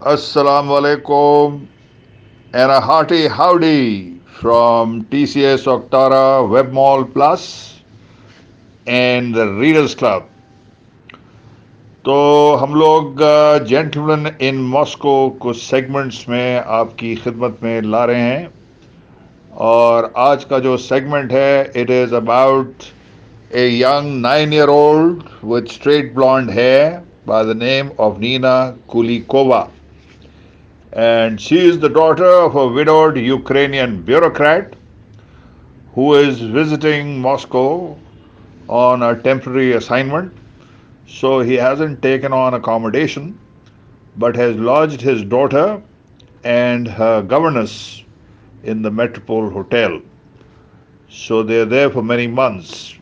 Assalamu alaikum and a hearty howdy from TCS Octara WebMall Plus and the Readers Club. तो हम लोग gentleman in Moscow कुछ segments में आपकी खिदमत में ला रहे हैं और आज का जो सेगमेंट है it is about a young 9-year old with straight blonde hair by the name of Nina Kulikova. And she is the daughter of a widowed Ukrainian bureaucrat who is visiting Moscow on a temporary assignment. So he hasn't taken on accommodation but has lodged his daughter and her governess in the Metropole Hotel. So they're there for many months.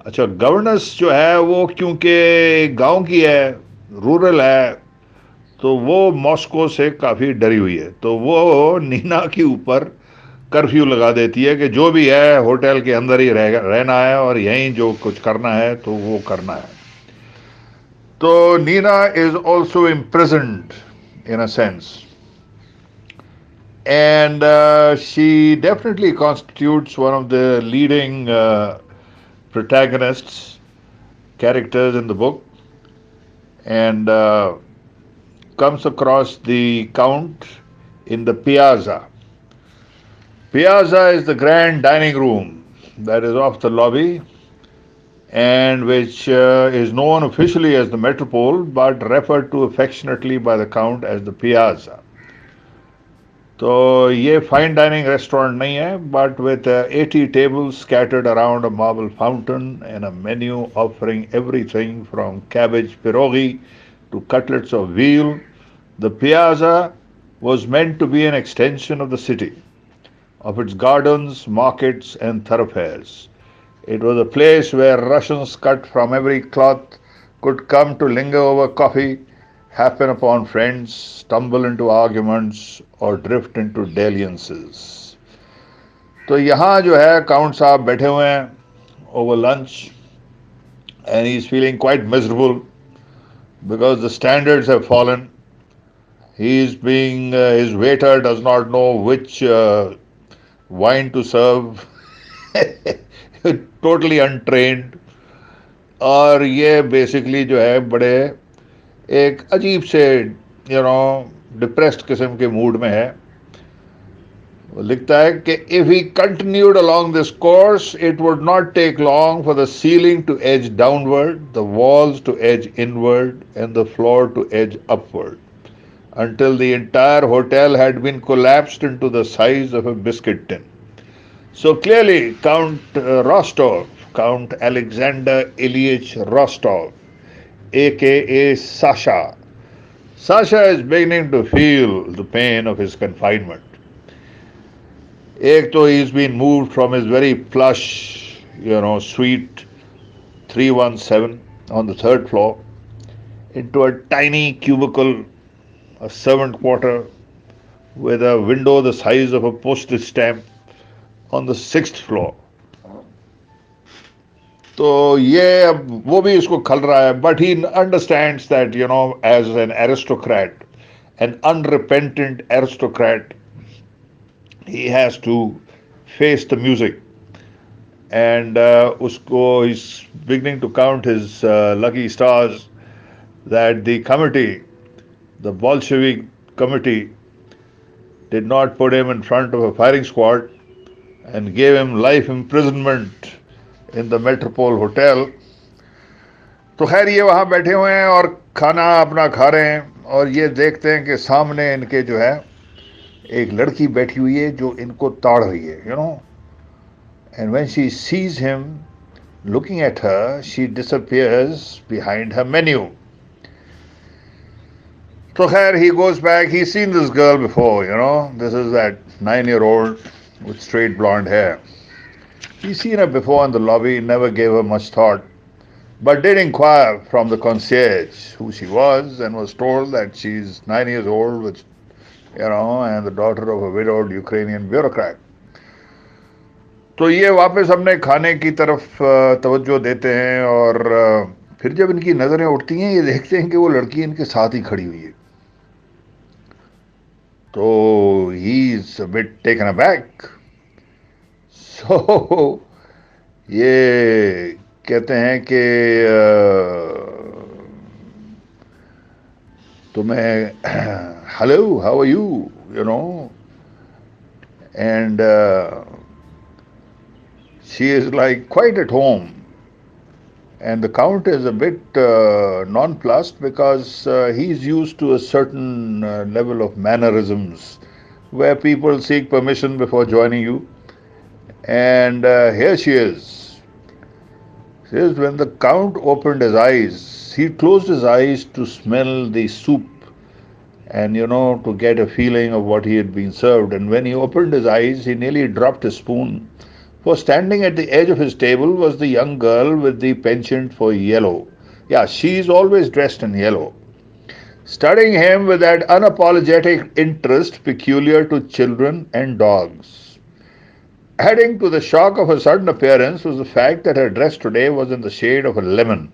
अच्छा governance जो है वो क्योंकि गांव की है, rural है, तो वो मॉस्को से काफ़ी डरी हुई है, तो वो नीना के ऊपर कर्फ्यू लगा देती है कि जो भी है होटल के अंदर ही रहना है और यहीं जो कुछ करना है तो वो करना है. तो Nina is also imprisoned in a sense and she definitely constitutes one of the leading protagonists, characters in the book, and comes across the Count in the piazza. Piazza is the grand dining room that is off the lobby and which is known officially as the Metropole but referred to affectionately by the Count as the Piazza. तो ये fine dining restaurant नहीं है but with 80 tables scattered around a marble fountain and a menu offering everything from cabbage pierogi to cutlets of veal. The piazza was meant to be an extension of the city, of its gardens, markets and thoroughfares. It was a place where Russians cut from every cloth could come to linger over coffee, happen upon friends, stumble into arguments or drift into dalliances. तो यहाँ जो है count साहब बैठे हुए हैं over lunch and he's feeling quite miserable because the standards have fallen. His waiter does not know which wine to serve. Totally untrained. और ये बेसिकली जो है बड़े एक अजीब से डिप्रेस्ड किस्म के मूड में है. वो लिखता है कि if he continued along this course it would not take long for the ceiling to edge downward, the walls to edge inward and the floor to edge upward until the entire hotel had been collapsed into the size of a biscuit tin. So clearly Count Rostov, Count Alexander Ilyich Rostov, aka Sasha. Sasha is beginning to feel the pain of his confinement. एक तो he's been moved from his very plush, suite 317 on the third floor into a tiny cubicle, a servant quarter with a window the size of a postage stamp on the sixth floor. तो ये अब वो भी इसको खल रहा है but he understands that as an aristocrat, an unrepentant aristocrat, he has to face the music and उसको he's beginning to count his lucky stars that the committee, the Bolshevik committee, did not put him in front of a firing squad and gave him life imprisonment in the Metropole Hotel. तो खैर ये वहाँ बैठे हुए हैं और खाना अपना खा रहे हैं और ये देखते हैं कि सामने इनके जो है एक लड़की बैठी हुई है जो इनको ताड़ रही है, and when she sees him looking at her, she disappears behind her menu. So खैर he goes back, he's seen this girl before, this is that 9-year-old with straight blonde hair. He's seen her before in the lobby, never gave her much thought, but did inquire from the concierge who she was and was told that she's 9 years old with, and the daughter of a widowed Ukrainian bureaucrat. तो ये वापस अपने खाने की तरफ तवज्जो देते हैं और फिर जब इनकी नज़रें उठती हैं ये देखते हैं कि वो लड़की इनके साथ ही खड़ी हुई है. So he's a bit taken aback. So ये कहते हैं कि तुम्हें hello, how are you? You know, and she is like quite at home. And the Count is a bit nonplussed because he's used to a certain level of mannerisms where people seek permission before joining you. And here she is. Says when the Count opened his eyes, he closed his eyes to smell the soup and to get a feeling of what he had been served. And when he opened his eyes, he nearly dropped his spoon. For standing at the edge of his table was the young girl with the penchant for yellow. Yeah, she's always dressed in yellow. Studying him with that unapologetic interest peculiar to children and dogs. Adding to the shock of her sudden appearance was the fact that her dress today was in the shade of a lemon.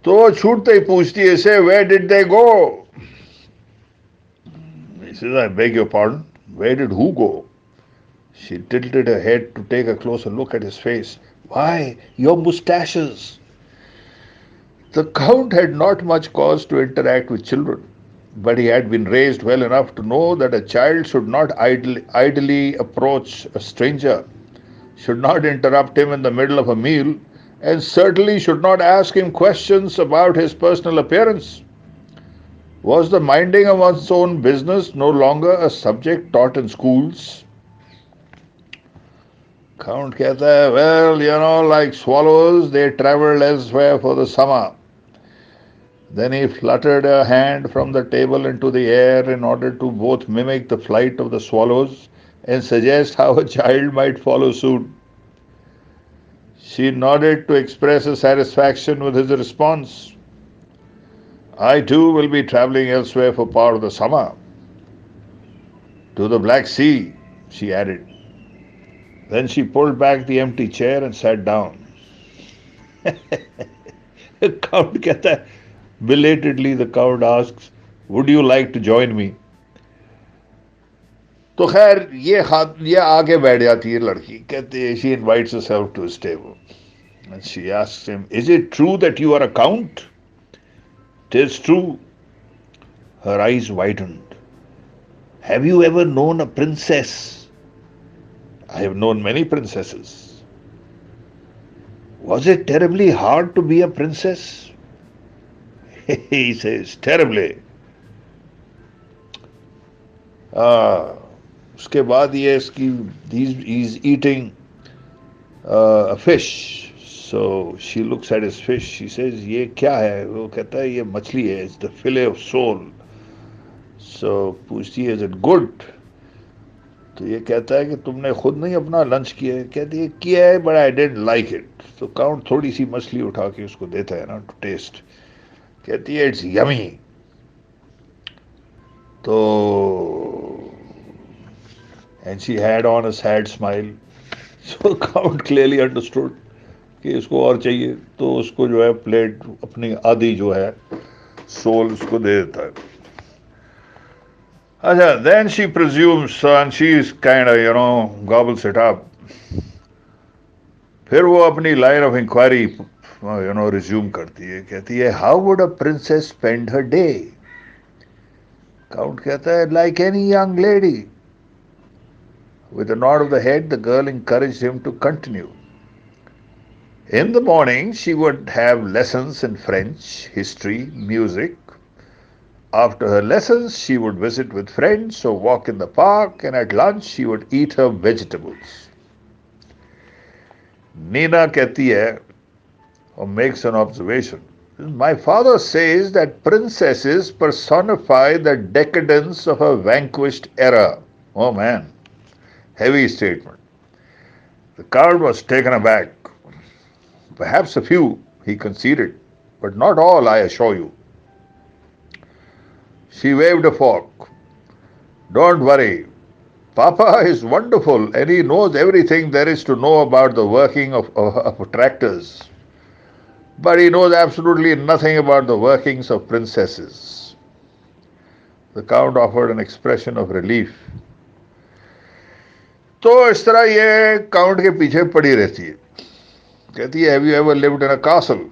तो छूटते ही पूछती है से where did they go? He says, I beg your pardon, where did who go? She tilted her head to take a closer look at his face. Why, your moustaches! The Count had not much cause to interact with children, but he had been raised well enough to know that a child should not idly approach a stranger, should not interrupt him in the middle of a meal, and certainly should not ask him questions about his personal appearance. Was the minding of one's own business no longer a subject taught in schools? Count कहता है, well, like swallows, they traveled elsewhere for the summer. Then he fluttered a hand from the table into the air in order to both mimic the flight of the swallows and suggest how a child might follow suit. She nodded to express her satisfaction with his response. I too will be traveling elsewhere for part of the summer. To the Black Sea, she added. Then she pulled back the empty chair and sat down. Count कहता है, belatedly the Count asks, would you like to join me? तो खैर ये आगे बैठ जाती है लड़की कहती है she invites herself to his table and she asks him, is it true that you are a count? 'Tis true. Her eyes widened. Have you ever known a princess? I have known many princesses. Was it terribly hard to be a princess? He says, terribly. उसके बाद ये he's eating a fish. So she looks at his fish. She says, ये क्या है? वो कहता है ये मछली है. It's the fillet of sole. So पूछती है, is it good? तो ये कहता है कि तुमने खुद नहीं अपना लंच किया है. कहती है किया है, but I didn't like it. तो काउंट थोड़ी सी मछली उठा के उसको देता है ना टू टेस्ट. कहती है इट्स यमी. तो and she had on a sad smile. So Count clearly understood कि इसको और चाहिए, तो उसको जो है प्लेट अपनी आधी जो है सोल उसको दे देता है. अच्छा, then she presumes and she's kind of gobbles it up. फिर वो अपनी line of inquiry resume करती है. कहती है how would a princess spend her day? Count कहता है like any young lady. With a nod of the head, the girl encouraged him to continue. In the morning, she would have lessons in French, history, music. After her lessons, she would visit with friends or walk in the park, and at lunch, she would eat her vegetables. Nina कहती है, or makes an observation. My father says that princesses personify the decadence of a vanquished era. Oh man, heavy statement. The Count was taken aback. Perhaps a few, he conceded, but not all, I assure you. She waved a fork. Don't worry. Papa is wonderful and he knows everything there is to know about the working of tractors. But he knows absolutely nothing about the workings of princesses. The Count offered an expression of relief. तो इस तरह ये count के पीछे पड़ी रहती है. कहती है, "Have you ever lived in a castle?"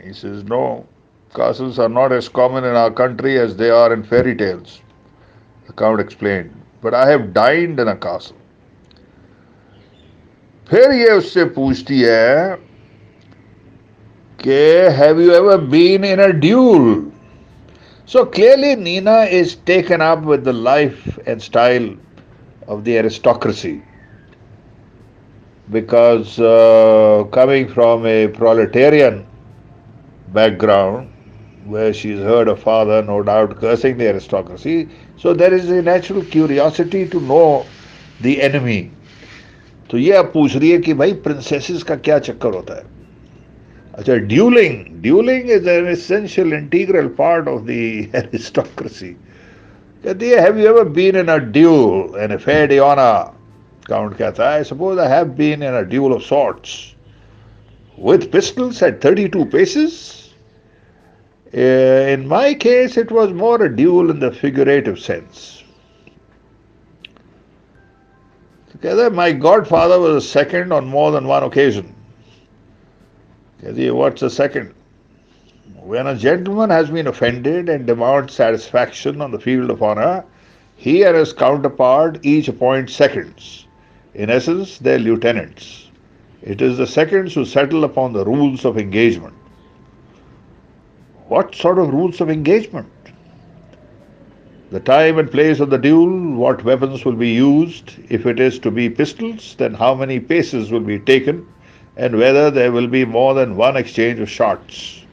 He says, "No, castles are not as common in our country as they are in fairy tales." The Count explained, "But I have dined in a castle." फिर ये उससे पूछती है कि "Have you ever been in a duel?" So clearly Nina is taken up with the life and style of the aristocracy because coming from a proletarian background where she's heard her father no doubt cursing the aristocracy, so there is a natural curiosity to know the enemy. तो ये अब पूछ रही है कि भाई princesses का क्या चक्कर होता है. अच्छा, duelling is an essential integral part of the aristocracy. कहती है, have you ever been in a duel an affair de honour? Count कहता है, I suppose I have been in a duel of sorts with pistols at 32 paces. In my case, it was more a duel in the figurative sense. Together, my godfather was a second on more than one occasion. What's a second? When a gentleman has been offended and demands satisfaction on the field of honor, he and his counterpart each appoint seconds. In essence, they're lieutenants. It is the seconds who settle upon the rules of engagement. What sort of rules of engagement? The time and place of the duel, what weapons will be used. If it is to be pistols, then how many paces will be taken, and whether there will be more than one exchange of shots.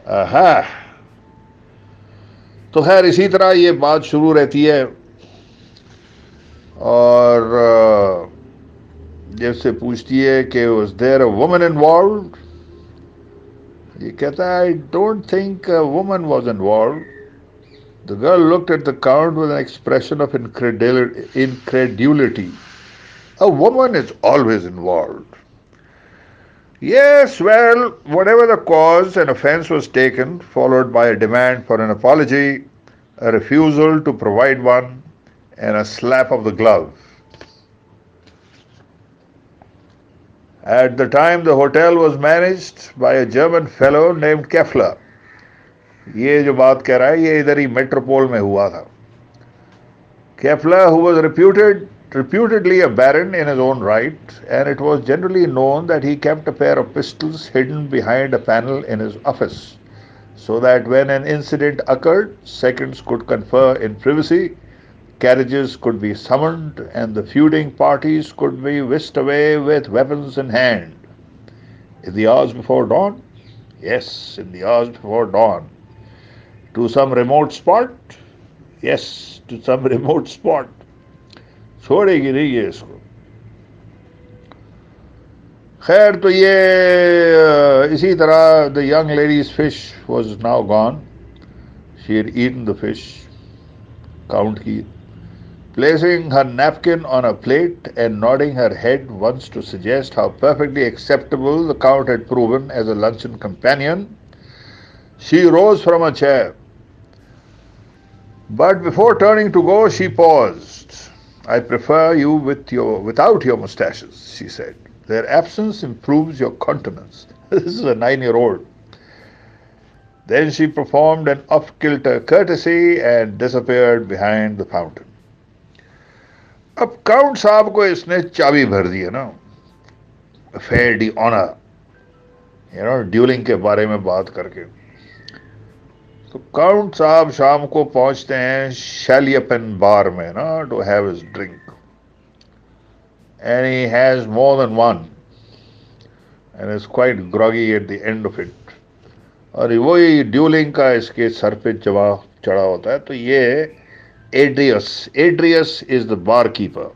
Aha! तो खैर इसी तरह ये बात शुरू रहती है और जैसे पूछती है कि was there a woman involved? ये कहता है, I don't think a woman was involved. The girl looked at the Count with an expression of incredulity. A woman is always involved. Yes, well, whatever the cause, an offense was taken, followed by a demand for an apology, a refusal to provide one, and a slap of the glove. At the time, the hotel was managed by a German fellow named Keffler. ये जो बात कह रहा है ये इधर ही Metropole में हुआ था. Keffler, who was reputedly a baron in his own right, and it was generally known that he kept a pair of pistols hidden behind a panel in his office, so that when an incident occurred, seconds could confer in privacy, carriages could be summoned, and the feuding parties could be whisked away with weapons in hand. In the hours before dawn? Yes, in the hours before dawn. To some remote spot? Yes, to some remote spot. छोड़ेगी नहीं ये इसको. खैर तो ये इसी तरह the young lady's fish was now gone. She had eaten the fish. Count की. Placing her napkin on a plate and nodding her head once to suggest how perfectly acceptable the Count had proven as a luncheon companion, she rose from her chair. But before turning to go, she paused. I prefer you without your mustaches, she said. Their absence improves your countenance. This is a 9-year-old. Then she performed an off-kilter courtesy and disappeared behind the fountain. अब count साहब को इसने चाबी भर दी है ना, fair D honour, duelling के बारे में बात करके. तो काउंट साहब शाम को पहुंचते हैं शैलियपन बार में ना, to have his drink, and he has more than one and is quite groggy at the end of it. और वही ड्यूलिंग का इसके सर पे चढ़ा होता है. तो ये एड्रियस इज द बार कीपर.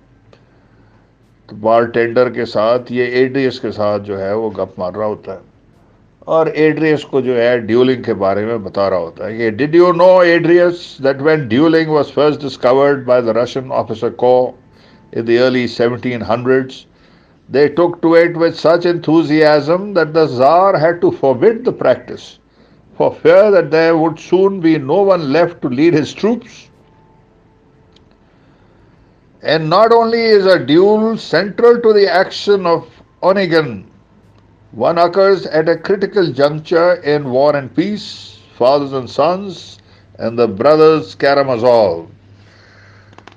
तो बार टेंडर के साथ ये एड्रियस के साथ जो है वो गप मार रहा होता है और एड्रियस को जो है ड्यूलिंग के बारे में बता रहा होता है कि डिड यू नो एड्रियस that when dueling was first discovered by the Russian officer को in the early 1700s, they took to it with such enthusiasm that the Tsar had to forbid the practice. for fear that there would soon be no one left to lead his troops. And not only is a duel central to the action of Onigan, one occurs at a critical juncture in War and Peace, Fathers and Sons, and the Brothers Karamazov.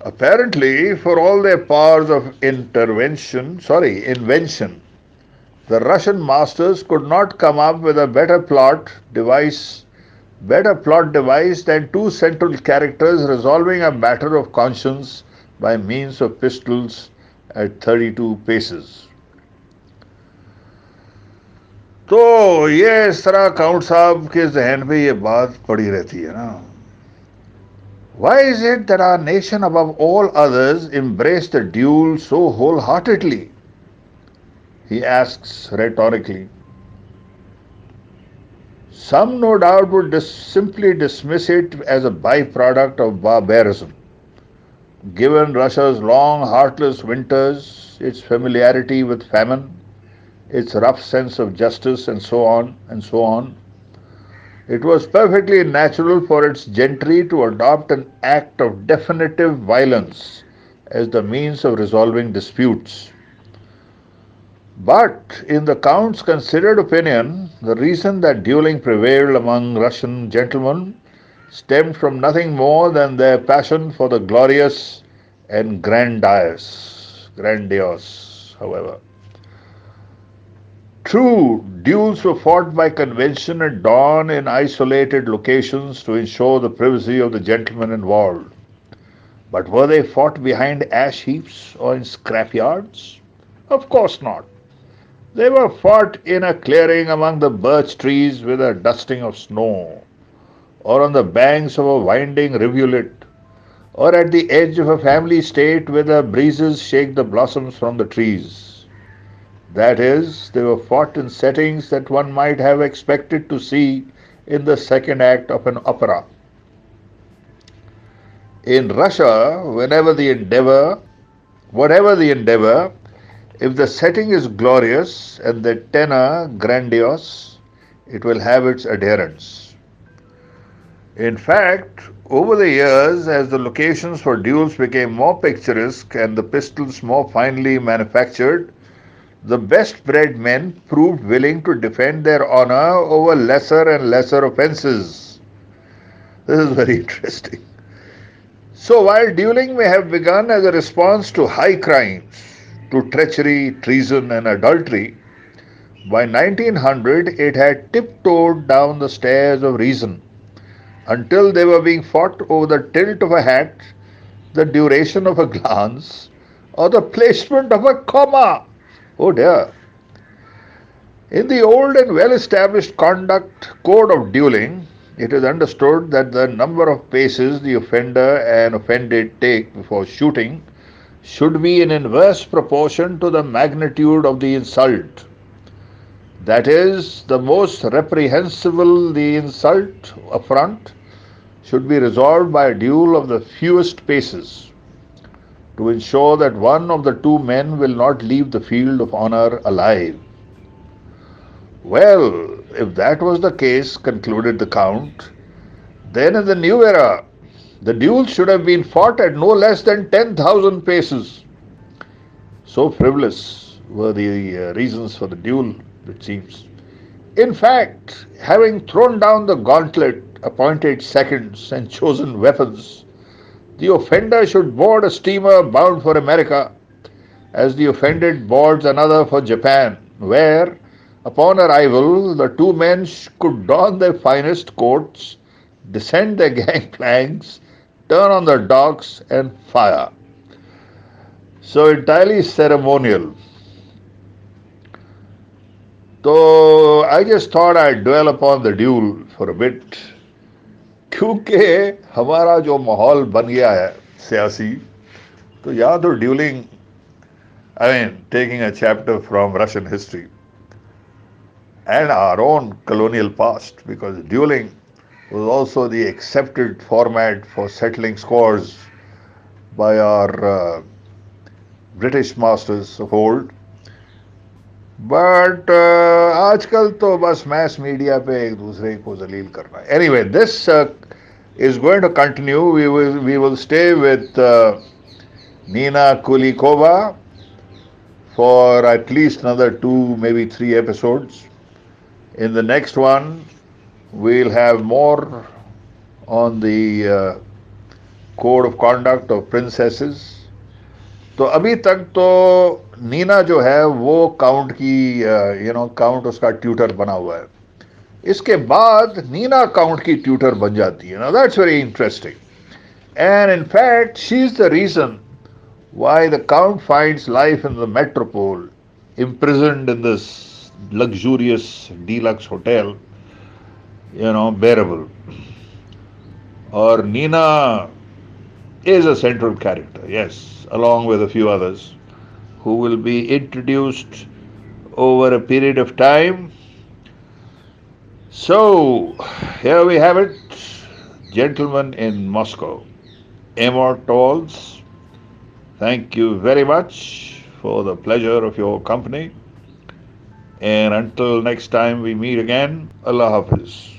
Apparently, for all their powers of invention, the Russian masters could not come up with a better plot device than two central characters resolving a matter of conscience by means of pistols at 32 paces. तो ये इस तरह count साहब के जहन पे ये बात पड़ी रहती है ना. Why is it that our nation above all others embraced the duel so wholeheartedly? He asks rhetorically. Some no doubt would simply dismiss it as a byproduct of barbarism. Given Russia's long heartless winters, its familiarity with famine, its rough sense of justice and so on and so on, it was perfectly natural for its gentry to adopt an act of definitive violence as the means of resolving disputes. But in the Count's considered opinion, the reason that dueling prevailed among Russian gentlemen stemmed from nothing more than their passion for the glorious and grandiose, however. True, duels were fought by convention at dawn in isolated locations to ensure the privacy of the gentlemen involved. But were they fought behind ash heaps or in scrapyards? Of course not. They were fought in a clearing among the birch trees with a dusting of snow, or on the banks of a winding rivulet, or at the edge of a family estate where the breezes shake the blossoms from the trees. That is, they were fought in settings that one might have expected to see in the second act of an opera. In Russia, whatever the endeavor, if the setting is glorious and the tenor grandiose, it will have its adherents. In fact, over the years, as the locations for duels became more picturesque and the pistols more finely manufactured, the best bred men proved willing to defend their honor over lesser and lesser offenses. This is very interesting. So while dueling may have begun as a response to high crimes, to treachery, treason, and adultery, by 1900 it had tiptoed down the stairs of reason until they were being fought over the tilt of a hat, the duration of a glance, or the placement of a comma. Oh dear. In the old and well-established conduct code of dueling, it is understood that the number of paces the offender and offended take before shooting should be in inverse proportion to the magnitude of the insult. That is, the most reprehensible the insult, affront, should be resolved by a duel of the fewest paces, to ensure that one of the two men will not leave the field of honor alive. Well, if that was the case, concluded the Count, then in the new era, the duel should have been fought at no less than 10,000 paces. So frivolous were the reasons for the duel, it seems. In fact, having thrown down the gauntlet, appointed seconds, and chosen weapons, the offender should board a steamer bound for America, as the offended boards another for Japan, where, upon arrival, the two men could don their finest coats, descend their gangplanks, turn on the docks, and fire. So entirely ceremonial. So I just thought I'd dwell upon the duel for a bit. क्योंकि हमारा जो माहौल बन गया है सियासी, तो या तो duelling, I mean, taking a chapter from Russian history and our own colonial past, because dueling was also the accepted format for settling scores by our British masters of old. But आजकल तो बस mess media पे एक दूसरे को जलील करना है. Anyway, this is going to continue. We will stay with Nina Kulikova for at least another two, maybe three episodes. In the next one, we'll have more on the code of conduct of princesses. तो अभी तक तो नीना जो है वो count की count उसका tutor बना हुआ है. इसके बाद नीना काउंट की ट्यूटर बन जाती है. Now that's very interesting. And in fact she is the reason why the Count finds life in the metropole, imprisoned in this luxurious deluxe hotel, bearable. Or Nina is a central character, yes, along with a few others who will be introduced over a period of time. So, here we have it, gentlemen in Moscow. Amor, Towles, thank you very much for the pleasure of your company. And until next time we meet again, Allah Hafiz.